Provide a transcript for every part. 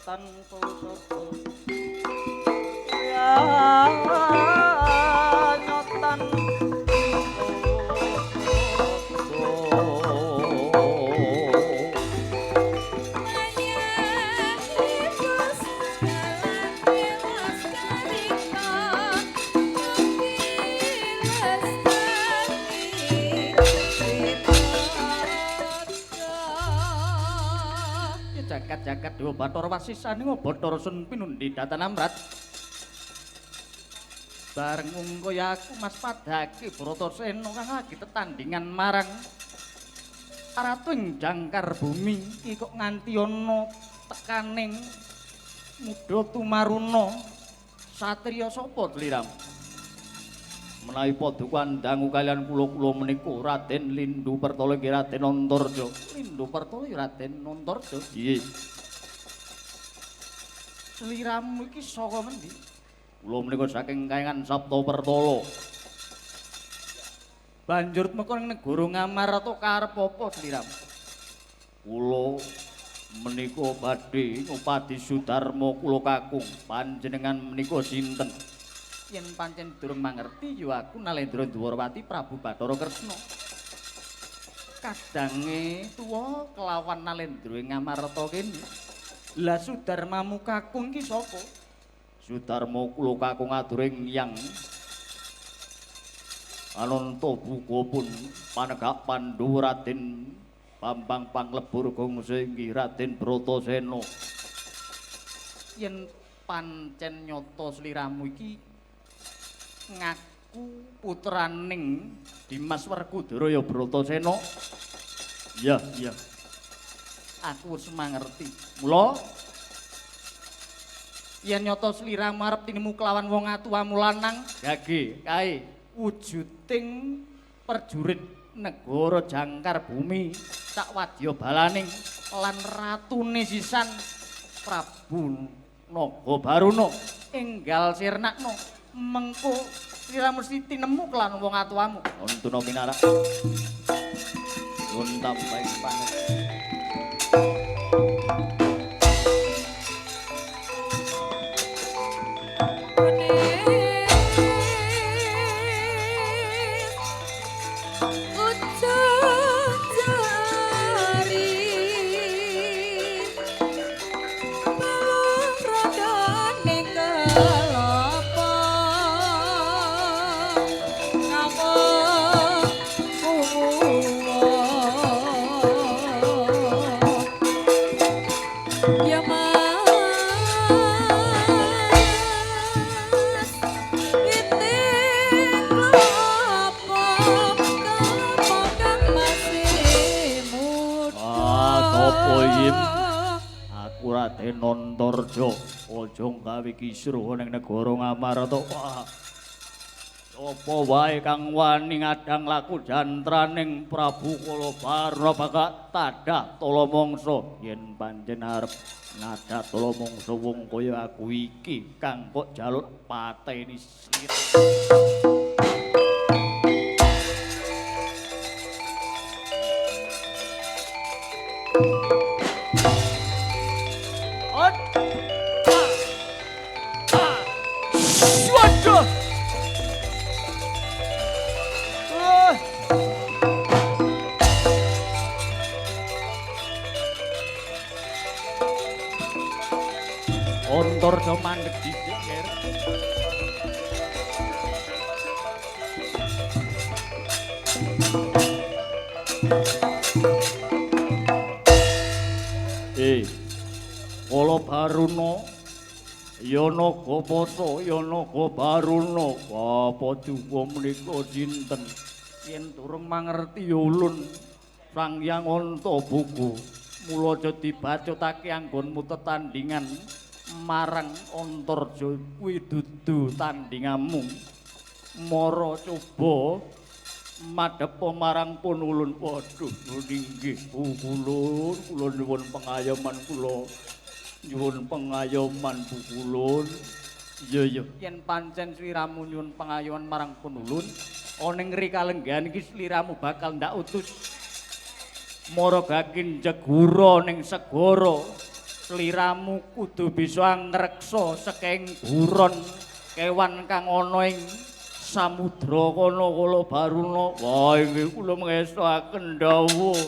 tanpa sapa ya nyotan jagat-jagat Dewa Bathara Wasisane Bathara Sun pinundi datanamrat bareng kaya aku Mas padhake Bratasena kang lagi tetandingan marang Ratu ing jangkar bumi iki kok nganti ana tekaning Mudha Tumaruna satriya sapa Dliram menawi padha kandhangu kalian kula menika Raden Lindhu Pertala nggih Raden Antarja. Lindhu Pertala ya Raden Antarja. Nggih. Sliramu iki saka mendi? Kula menika saking kayangan Sabta Pertala. Banjur meka ning negara Ngamarta karep apa Sliramu? Kula menika badhe ngupadi Sudarma kula kakung. Panjenengan menika sinten? Yen pancen durung mangerti ya aku Nalendra Dwarawati Prabu Bathara Kresna. Kadange tuwa kelawan Nalendra ing Ngamarta kene. Lah Sudarmamu kakung ki sapa? Sudarma kula kakung aduring yang Ananta buka pun panegak Pandhawa Raden Bambang Panglebur Gongsa inggih Raden Bratasena. Yen pancen nyata sliramu iki ngaku putraning Dimas Werkudara ya Bratasena. Iya, iya. Aku wis mangerti. Mula yen nyata sliramu arep tinemu kelawan wong atuwamu lanang, gage kae wujuding prajurit negara jangkar bumi sak wadya balaning lan ratune sisan Prabu Nagabaruna enggal sirnakna mengko sliramu mesti tinemu kelawan wong atuwamu. Untuna minara. Nuwun tambahi panget. Raden Antarja aja gawe kisruh ning negara Ngamarta. Apa wae kang wani ngadang laku jantraning Prabu Kalabarna bakal tadah talamangsa yen pancen arep nadah talamangsa wong kaya aku iki kang kok jaluk pateni sliramu. Antarja mandheg dhisik, Nger. Kalabaruna ya Nagapasa ya Nagabaruna apa duka menika sinten yen durung mangerti ya ulun Sang Hyang Antabuku mula aja dibacutake anggonmu tetandingan marang Antarja kuwi dudu tandinganmu mara coba madhep marang Punulun. Waduh nggih kula nyuwun pengayoman nyuwun pengayoman Kulun. Iya yen pancen sliramu nyuwun pengayoman marang Punulun ana ing rikalenggan iki sliramu bakal ndak utus Mara Gakin Jegura ning segara sliramu kudu bisa ngreksa saking buron kewan kang ana ing samudra kono kala baruna. Wah inggih kula mengestaken dawuh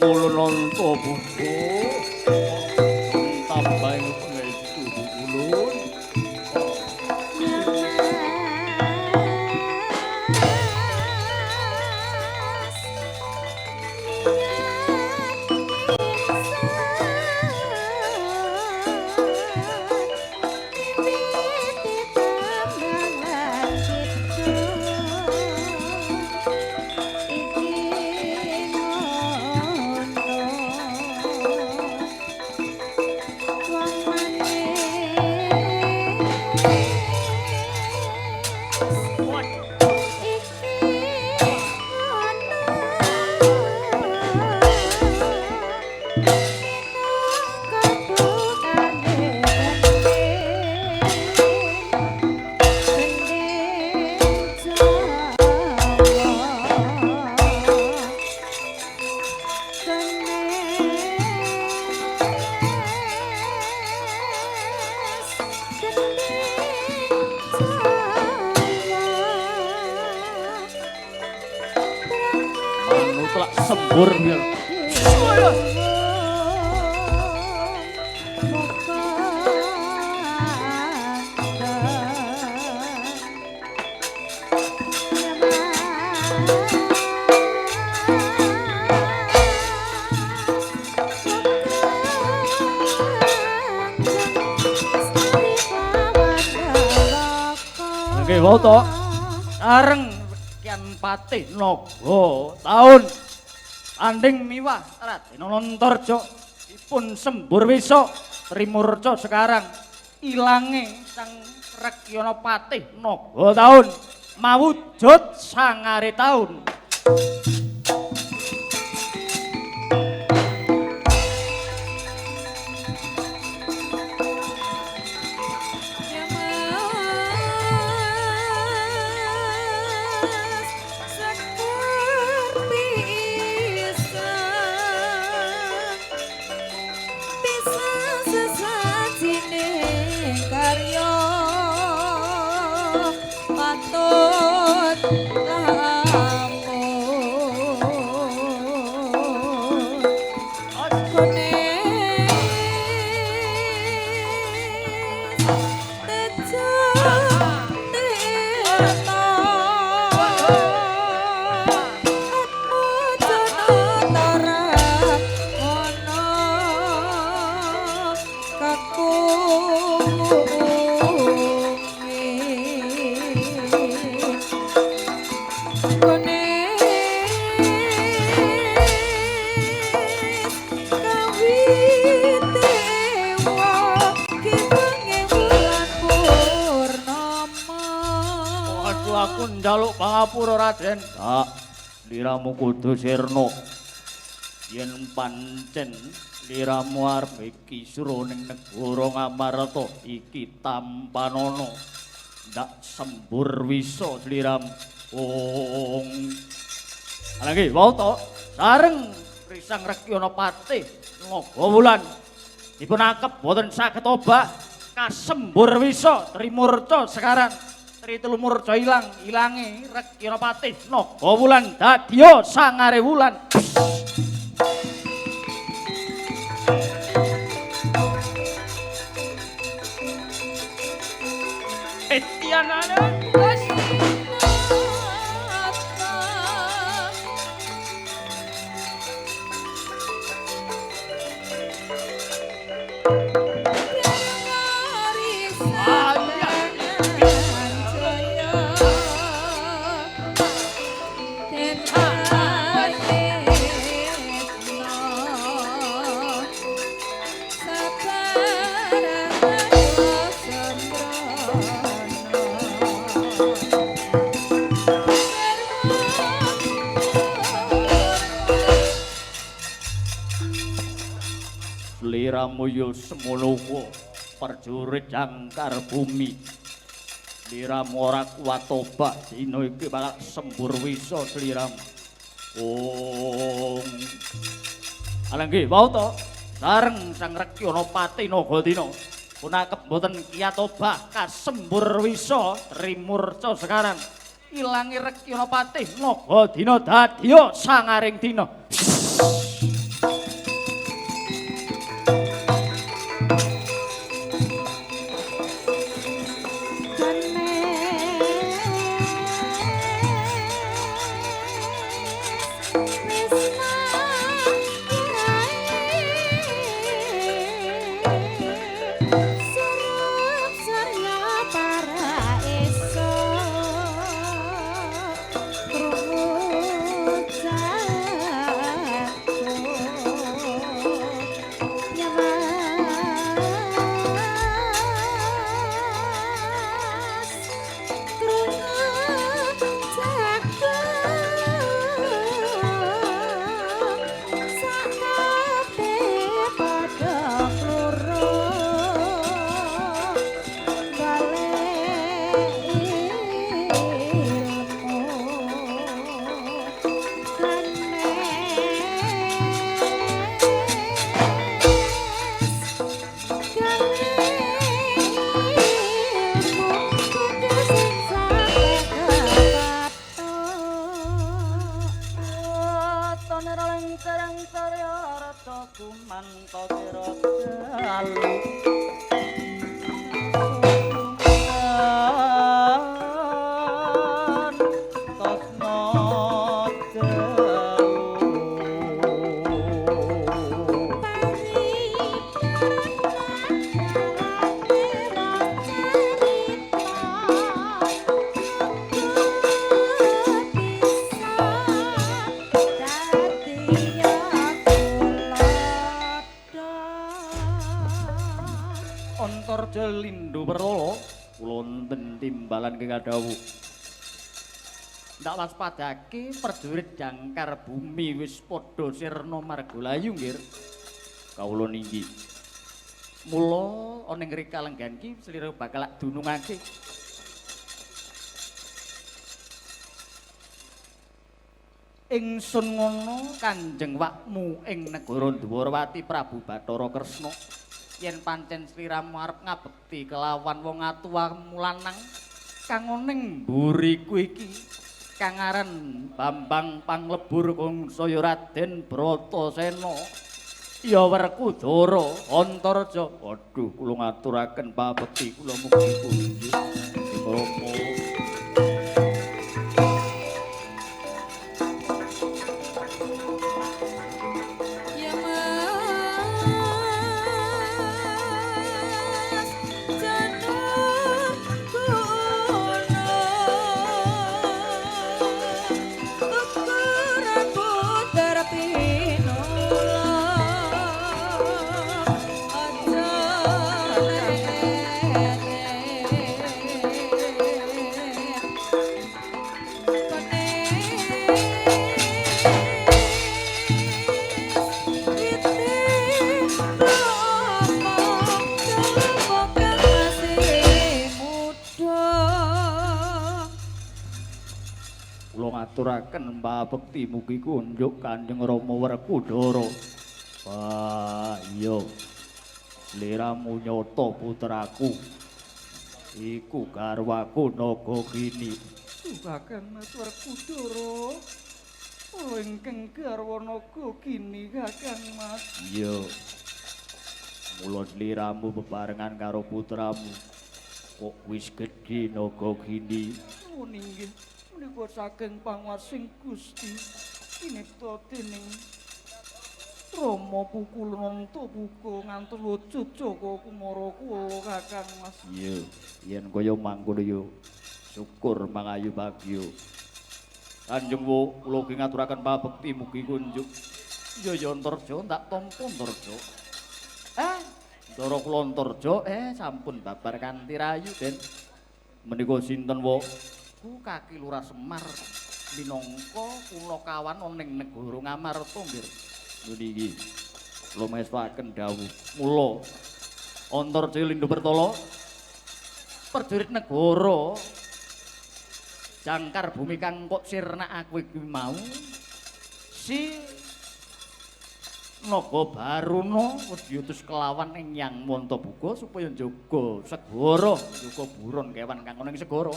kula nanta buku tambah pangestu kula. Sembur biar. Oke, wau to. Sareng Kian Patih Naga taun tanding miwah Raden Anantarja dipun sembur wisa trimurca sekarang ilange sang Rekyana Patih Naga taun mawujud sangare taun. Njaluk pangapura Raden. Tak, liramu kudu sirna. Yen pancen liramu arep iki suroning negara Ngamarta iki tampanana. Ndak sembur wisa sliramu. Alangge wau to sareng Risang Rekyana Patih Naga Wulan dipun akep boten saged obah kasembur wisa trimurca sekarang. Telu murca ilange Rekyana Patih Naga Wulan dadya sangare wulan. Etianane sliramu yo semono prajurit jangkar bumi. Sliramu ora kuat tobat dina iki bakal sembur wisa sliramu. Alangge wau to sareng Sang Rekyanapati Nagadina punakep boten kiyatobah kasembur wisa trimurca sekarang ilangi Rekyanapati Nagadina dadya sangaring dina. Antarja lindhu perala kula wonten timbalan kekadawu. Ndak waspadake prajurit jangkar bumi wis padha sirna margalayu nggih. Kawula ninggi. Mula ana ing rika lenggan ki slira bakal dunungake. Ingsun ngono Kanjeng Wakmu ing negara Dwarawati Prabu Bathara Kresna. Yen pancen sliramu arep ngabekti kelawan wong atuwamu lanang kang ning mburiku iki kang aran Bambang Panglebur Kongsaya Raden Bratasena ya Werkudara Antarja. Waduh kula ngaturaken pabekti kula mugi kunjuk Rama. Ngaturaken pabekti mugi kunjuk Kanjeng Rama Werkudara. Wah, iya. Sliramu nyata putraku. Iku garwaku Nagagini. Kakang Mas Werkudara. Oh, ingkang garwa Nagagini Kakang Mas. Iya. Mula sliramu bebarengan karo putramu. Kok wis gedhe Nagagini. Oh, ninggih. Menika saking panguwasing Gusti kinipta dening Rama Pukulunanta buka ngantos wujud Jaka Kumara kula Kakang Mas. Iya, yen kaya mangkono ya syukur mangayu bagya. Kanjeng kula ugi ngaturaken pabekti mugi kunjuk. Ya Antarja tak tampa Antarja. Ndara kula Antarja sampun babar kanthi rayu Den. Menika sinten wa? Kaki Lurah Semar minangka kula kawan ning negara Ngamarta nggih. Niki kula mestakaken dawuh. Mula Antarja lindhu pertala prajurit negara jangkar bumi kang kok sirna aku iki mau si Naga Baruna diutus kelawan ing Yang Mantabuga supaya njaga segara, njaga buron kewan kang ana ing segara.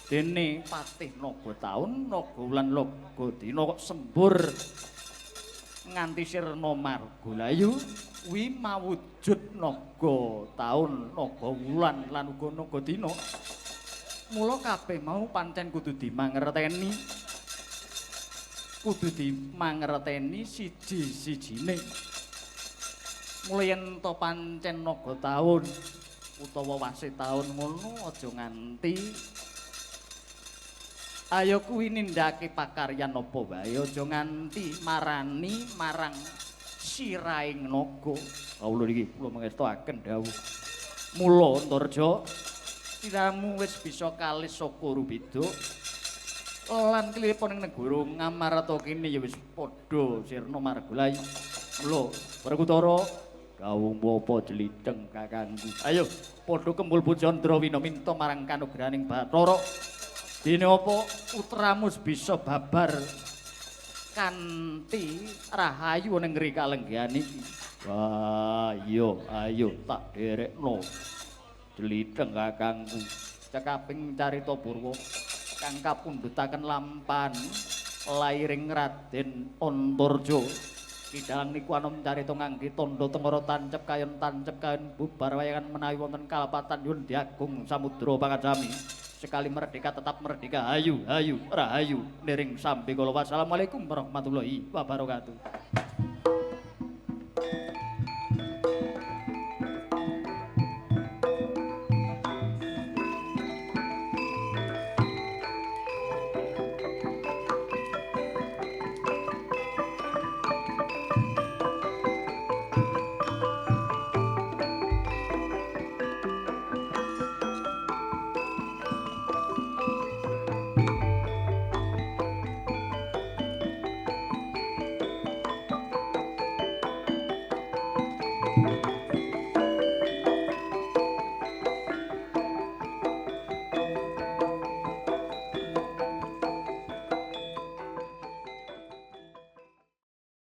Dene Patih Naga Taun, Naga Wulan, Naga Dina kok sembur nganti sirna margalayu kuwi mawujud Naga Taun, Naga Wulan lan uga Naga Dina. Mula kabeh mau pancen kudu dimangerteni. Kudu dimangerteni siji-sijine. Mulai yen to pancen Naga Taun utawa Wasih Taun ngono aja nganti ayo kuwi nindakake pakaryan apa wae aja nganti marani marang siraing naga. Kawula niki kula mangestaken dawuh. Mula Antarja siramu wis bisa kalis saka Rubida lan kliripun ing negara Ngamarta kene ya wis padha sirna margalayu. Mula Werkudara kawung apa jeliteng kakangku. Ayo padha kembul Bujandra wina minta marang kanugrahaning Bathara. Dene apa putramu bisa babar kanthi rahayu ning ngri kalenggihan iki. Wah, ayo tak derekno. Jeliteng kakangku. Cekaping carita Purwa kang kapundhutaken lampan lairing Raden Antarja. Kidalang niku anom carita ngangge tandha tengara tancep kayon bubar wayangan menawi wonten kalapatan nyuwun diagung samudra pangajami. Sekali merdeka tetap merdeka. Hayu, rahayu, niring sambi kala. Wassalamualaikum warahmatullahi wabarakatuh.